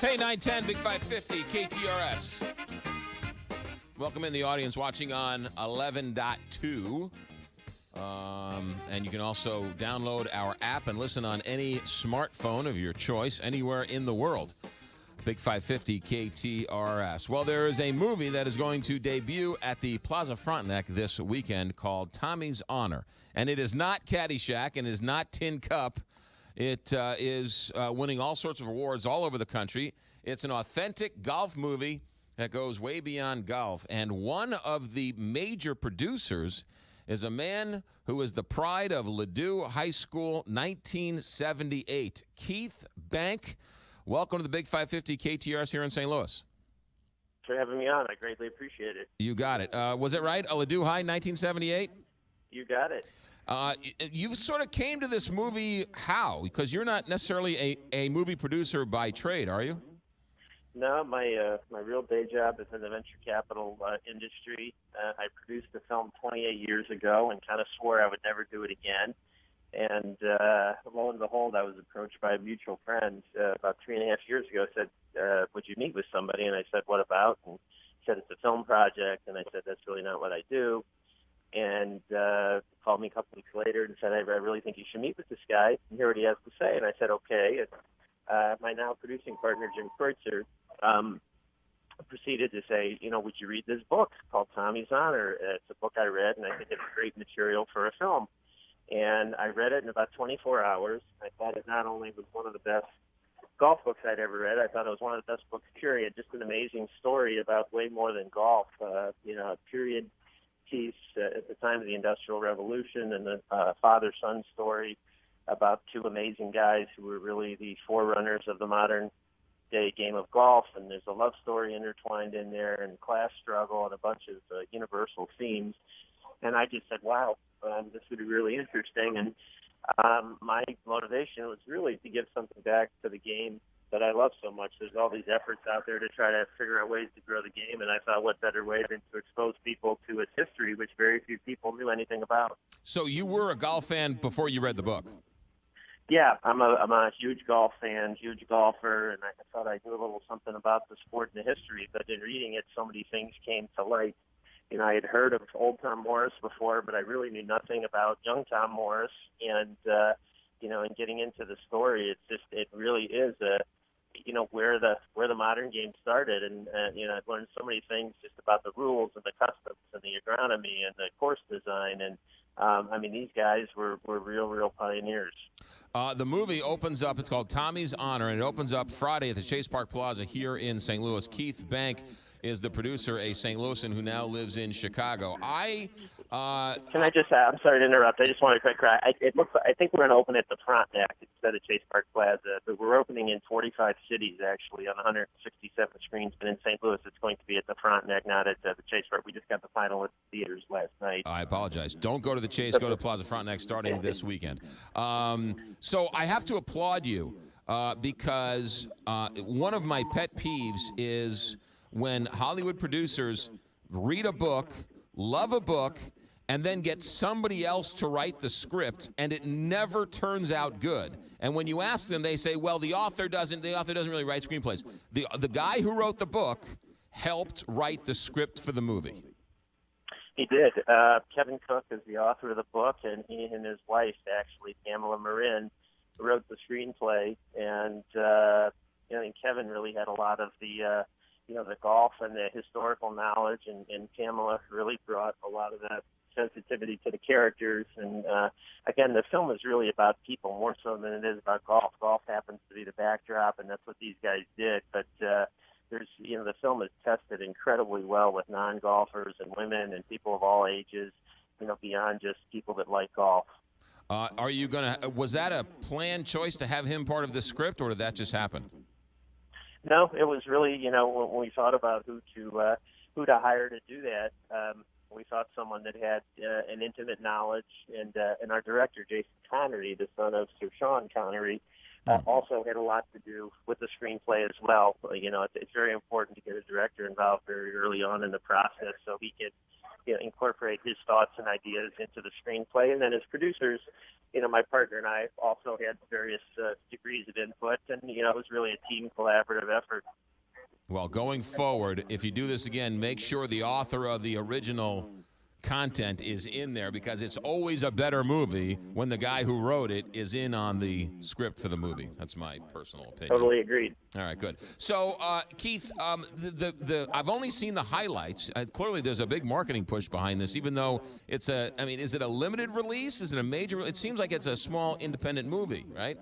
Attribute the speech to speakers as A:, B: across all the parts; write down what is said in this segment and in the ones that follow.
A: Hey, 910, Big 550, KTRS. Welcome in the audience watching on 11.2. And you can also download our app and listen on any smartphone of your choice anywhere in the world. Big 550 KTRS. Well, there is a movie that is going to debut at the Plaza Frontenac this weekend called Tommy's Honor. And it is not Caddyshack and is not Tin Cup. It is winning all sorts of awards all over the country. It's an authentic golf movie that goes way beyond golf. And one of the major producers is a man who is the pride of Ladue High School 1978. Keith Bank, welcome to the Big 550 KTRS here in St. Louis.
B: Thanks for having me on. I greatly appreciate it.
A: You got it. Was it right? Ladue High, 1978?
B: You got it.
A: You sort of came to this movie how? Because you're not necessarily a movie producer by trade, are you?
B: No, my real day job is in the venture capital industry. I produced a film 28 years ago and kind of swore I would never do it again. And lo and behold, I was approached by a mutual friend about 3.5 years ago. Said, would you meet with somebody? And I said, what about? And he said, it's a film project. And I said, that's really not what I do. And called me a couple weeks later and said, I really think you should meet with this guy and hear what he has to say. And I said, okay. And my now producing partner, Jim Kreutzer, proceeded to say, would you read this book called Tommy's Honor? It's a book I read, and I think it's great material for a film. And I read it in about 24 hours. I thought it not only was one of the best golf books I'd ever read, I thought it was one of the best books, period. Just an amazing story about way more than golf. A period piece at the time of the Industrial Revolution, and the father-son story about two amazing guys who were really the forerunners of the modern day game of golf. And there's a love story intertwined in there, and class struggle, and a bunch of universal themes. And I just said, wow, this would be really interesting. And my motivation was really to give something back to the game that I love so much. There's all these efforts out there to try to figure out ways to grow the game, and I thought, what better way than to expose people to its history, which very few people knew anything about.
A: So you were a golf fan before you read the book?
B: Yeah, I'm a huge golf fan, huge golfer, and I thought I knew a little something about the sport and the history, but in reading it, so many things came to light. I had heard of old Tom Morris before, but I really knew nothing about young Tom Morris, and in getting into the story, it really is where the modern game started, and I've learned so many things just about the rules and the customs and the agronomy and the course design, and these guys were real pioneers.
A: The movie opens up, it's called Tommy's Honor, and it opens up Friday at the Chase Park Plaza here in St. Louis. Keith Bank is the producer, a St. Louisan who now lives in Chicago.
B: Can I just I'm sorry to interrupt. I just want to quick cry. I think we're going to open at the Frontenac instead of Chase Park Plaza, but we're opening in 45 cities, actually, on 167 screens. But in St. Louis, it's going to be at the Frontenac, not at the Chase Park. We just got the final at the theaters last night.
A: I apologize. Don't go to the Chase. Go to Plaza Frontenac starting this weekend. So I have to applaud you because one of my pet peeves is when Hollywood producers read a book, love a book, and then get somebody else to write the script, and it never turns out good. And when you ask them, they say, well, the author doesn't really write screenplays. The guy who wrote the book helped write the script for the movie.
B: He did. Kevin Cook is the author of the book, and he and his wife, actually, Pamela Marin, wrote the screenplay. And I think Kevin really had a lot of the golf and the historical knowledge, and Pamela really brought a lot of that sensitivity to the characters. And again, the film is really about people more so than it is about golf. Golf happens to be the backdrop, and that's what these guys did. But the film is tested incredibly well with non-golfers and women and people of all ages, beyond just people that like golf.
A: Was that a planned choice to have him part of the script, or did that just happen?
B: No, it was really, when we thought about who to hire to do that, we thought someone that had an intimate knowledge, and our director, Jason Connery, the son of Sir Sean Connery, also had a lot to do with the screenplay as well. It's very important to get a director involved very early on in the process so he could incorporate his thoughts and ideas into the screenplay. And then as producers, my partner and I also had various degrees of input, and it was really a team collaborative effort.
A: Well, going forward, if you do this again, make sure the author of the original content is in there, because it's always a better movie when the guy who wrote it is in on the script for the movie. That's my personal opinion.
B: Totally agreed.
A: All right, good. So, Keith, I've only seen the highlights. Clearly, there's a big marketing push behind this, even though is it a limited release? Is it a major? It seems like it's a small independent movie, right?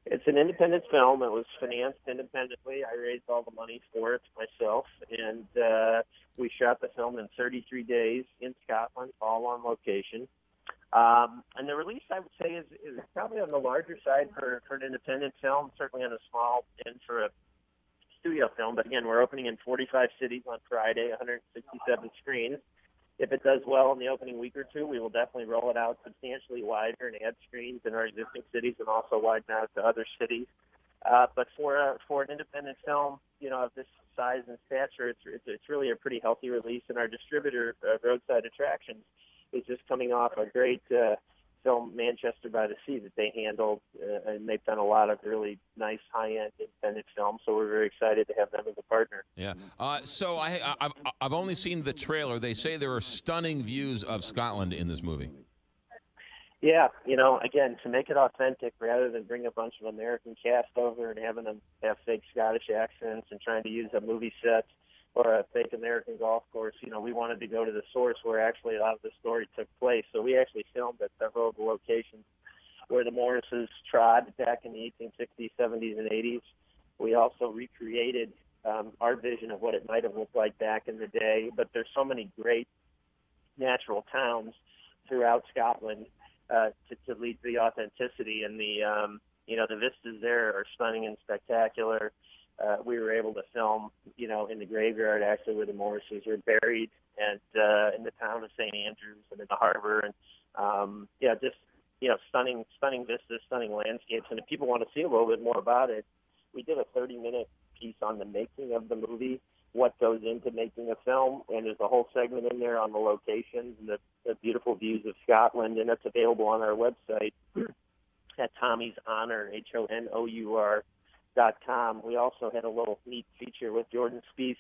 B: It's an independent film. It was financed independently. I raised all the money for it myself, and we shot the film in 33 days in Scotland, all on location. And the release, I would say, is probably on the larger side for an independent film, certainly on the small end for a studio film. But again, we're opening in 45 cities on Friday, 167 screens. If it does well in the opening week or two, we will definitely roll it out substantially wider and add screens in our existing cities and also widen out to other cities. But for an independent film, of this size and stature, it's really a pretty healthy release. And our distributor, Roadside Attractions, is just coming off a great film, Manchester by the Sea, that they handled, and they've done a lot of really nice high-end independent films. So we're very excited to have them as a partner.
A: Yeah. So I've only seen the trailer. They say there are stunning views of Scotland in this movie.
B: Yeah, again, to make it authentic, rather than bring a bunch of American cast over and having them have fake Scottish accents and trying to use a movie set or a fake American golf course, we wanted to go to the source where actually a lot of the story took place. So we actually filmed at several of the locations where the Morrises trod back in the 1860s, 70s, and 80s. We also recreated our vision of what it might have looked like back in the day. But there's so many great natural towns throughout Scotland to lead to the authenticity, and the vistas there are stunning and spectacular. We were able to film, in the graveyard actually where the Morrises are buried, and in the town of St. Andrews and in the harbor, and stunning vistas, stunning landscapes. And if people want to see a little bit more about it, we did a 30-minute piece on the making of the movie, what goes into making a film, and there's a whole segment in there on the locations and the beautiful views of Scotland, and that's available on our website at Tommy's Honor, HONOUR.com. We also had a little neat feature with Jordan Spieth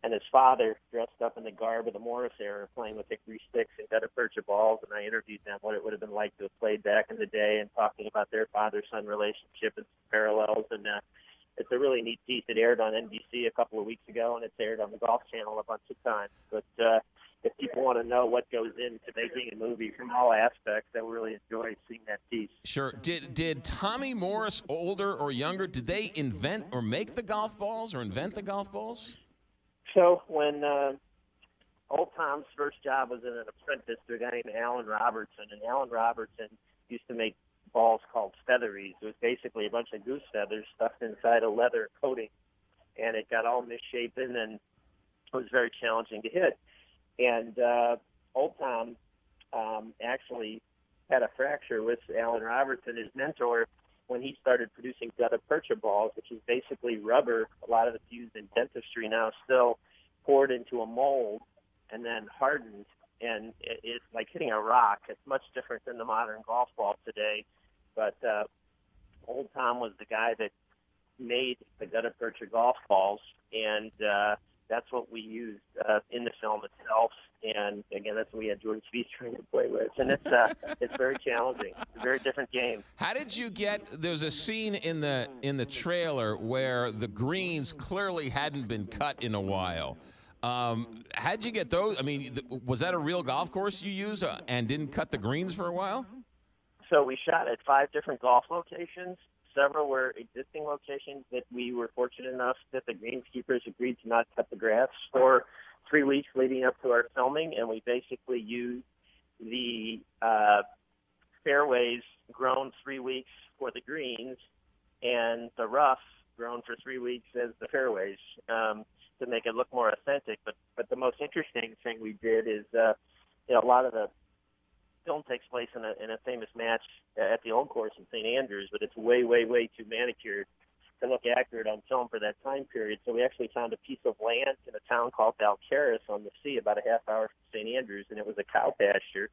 B: and his father dressed up in the garb of the Morris era, playing with hickory sticks and gutta percha balls, and I interviewed them what it would have been like to have played back in the day, and talking about their father-son relationship and parallels. And it's a really neat piece. It aired on NBC a couple of weeks ago, and it's aired on the Golf Channel a bunch of times. But if people want to know what goes into making a movie from all aspects, I really enjoy seeing that piece.
A: Sure. Did Tommy Morris, older or younger, did they invent or make the golf balls or invent the golf balls?
B: So when Old Tom's first job was in an apprentice to a guy named Alan Robertson, and Alan Robertson used to make balls called featheries. It was basically a bunch of goose feathers stuffed inside a leather coating, and it got all misshapen, and it was very challenging to hit. And Old Tom actually had a fracture with Alan Robertson, his mentor, when he started producing gutta percha balls, which is basically rubber. A lot of it's used in dentistry now still, poured into a mold and then hardened. And it's like hitting a rock. It's much different than the modern golf ball today. But Old Tom was the guy that made the gutta percha golf balls, and that's what we used in the film itself. And again, that's what we had Jordan Spieth trying to play with. And it's very challenging. It's a very different game.
A: How did you get? There's a scene in the trailer where the greens clearly hadn't been cut in a while. How'd you get those? I mean, was that a real golf course you used and didn't cut the greens for a while?
B: So we shot at 5 different golf locations. Several were existing locations that we were fortunate enough that the greenskeepers agreed to not cut the grass for 3 weeks leading up to our filming, and we basically used the fairways grown 3 weeks for the greens and the rough grown for 3 weeks as the fairways to make it look more authentic. But the most interesting thing we did is a lot of the film takes place in a famous match at the Old Course in St. Andrews, but it's way, way, way too manicured. to look accurate on film for that time period. So we actually found a piece of land in a town called Valcaris on the sea, about a half hour from St. Andrews, and it was a cow pasture.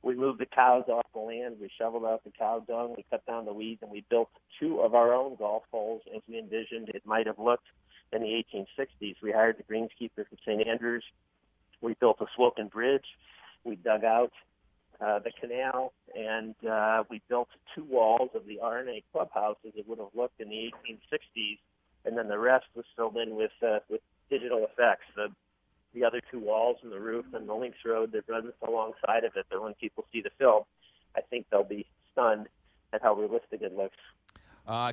B: We moved the cows off the land. We shoveled out the cow dung. We cut down the weeds, and we built 2 of our own golf holes as we envisioned it might have looked in the 1860s. We hired the greenskeeper from St. Andrews. We built a sloping bridge. We dug out the canal, and we built 2 walls of the RNA clubhouse as it would have looked in the 1860s, and then the rest was filled in with digital effects. The other 2 walls and the roof and the links road that runs alongside of it, that when people see the film, I think they'll be stunned at how realistic it looks.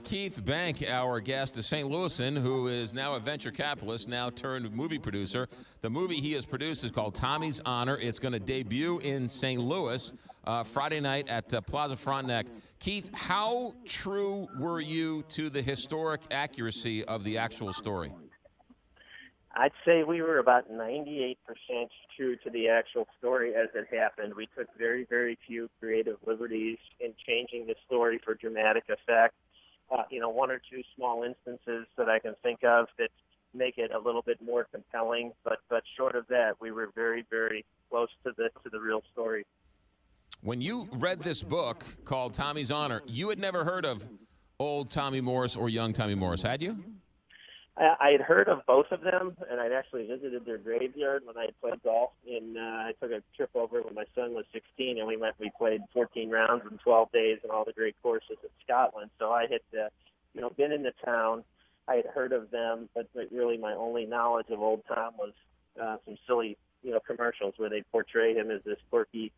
A: Keith Bank, our guest, a St. Louisan who is now a venture capitalist, now turned movie producer. The movie he has produced is called Tommy's Honor. It's going to debut in St. Louis Friday night at Plaza Frontenac. Keith, how true were you to the historic accuracy of the actual story?
B: I'd say we were about 98% true to the actual story as it happened. We took very, very few creative liberties in changing the story for dramatic effect. 1 or 2 small instances that I can think of that make it a little bit more compelling, but short of that, we were very, very close to the real story.
A: When you read this book called Tommy's Honor, you had never heard of old Tommy Morris or young Tommy Morris, had you?
B: I had heard of both of them, and I'd actually visited their graveyard when I had played golf. I took a trip over when my son was 16, and we played 14 rounds in 12 days and all the great courses in Scotland. So I had, been in the town. I had heard of them, but really my only knowledge of old Tom was some silly, commercials where they portray him as this quirky,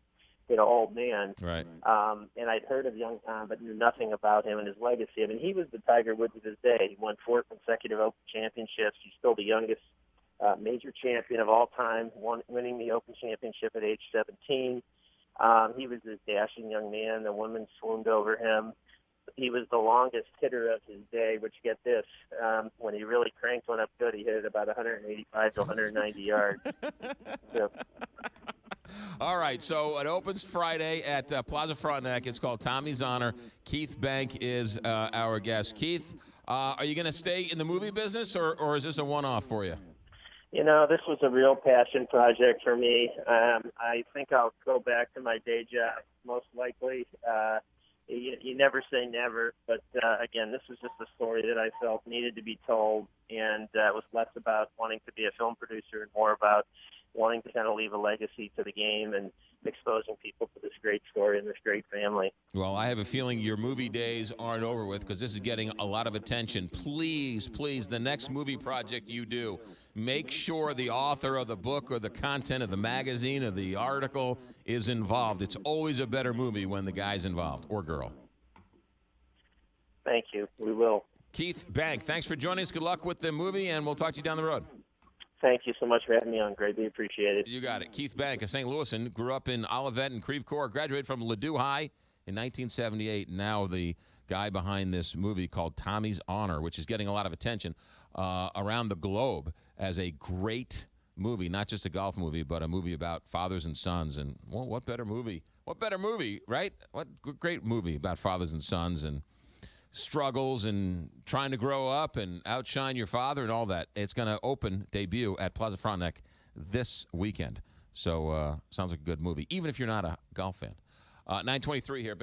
B: old man.
A: Right.
B: And I'd heard of young Tom, but knew nothing about him and his legacy. I mean, he was the Tiger Woods of his day. He won 4 consecutive Open championships. He's still the youngest major champion of all time, winning the Open championship at age 17. He was this dashing young man. The women swooned over him. He was the longest hitter of his day, which, get this, when he really cranked one up good, he hit it about 185 to 190 yards. So,
A: all right, so it opens Friday at Plaza Frontenac. It's called Tommy's Honor. Keith Bank is our guest. Keith, are you going to stay in the movie business, or is this a one-off for you?
B: This was a real passion project for me. I think I'll go back to my day job, most likely. You never say never, but again, this was just a story that I felt needed to be told, and it was less about wanting to be a film producer and more about wanting to kind of leave a legacy to the game and exposing people to this great story and this great family.
A: Well, I have a feeling your movie days aren't over with, because this is getting a lot of attention. Please, the next movie project you do, make sure the author of the book or the content of the magazine or the article is involved. It's always a better movie when the guy's involved, or girl.
B: Thank you. We will.
A: Keith Bank, thanks for joining us. Good luck with the movie, and we'll talk to you down the road.
B: Thank you so much for having me on. Greatly appreciate it.
A: You got it. Keith Bank, a St. Louisan, grew up in Olivet and Creve Coeur, graduated from Ladue High in 1978. Now the guy behind this movie called Tommy's Honor, which is getting a lot of attention around the globe as a great movie, not just a golf movie, but a movie about fathers and sons. And, well, what better movie? What better movie, right? What great movie about fathers and sons and struggles and trying to grow up and outshine your father and all that. It's going to debut at Plaza Frontenac this weekend. So sounds like a good movie, even if you're not a golf fan. 9:23 here.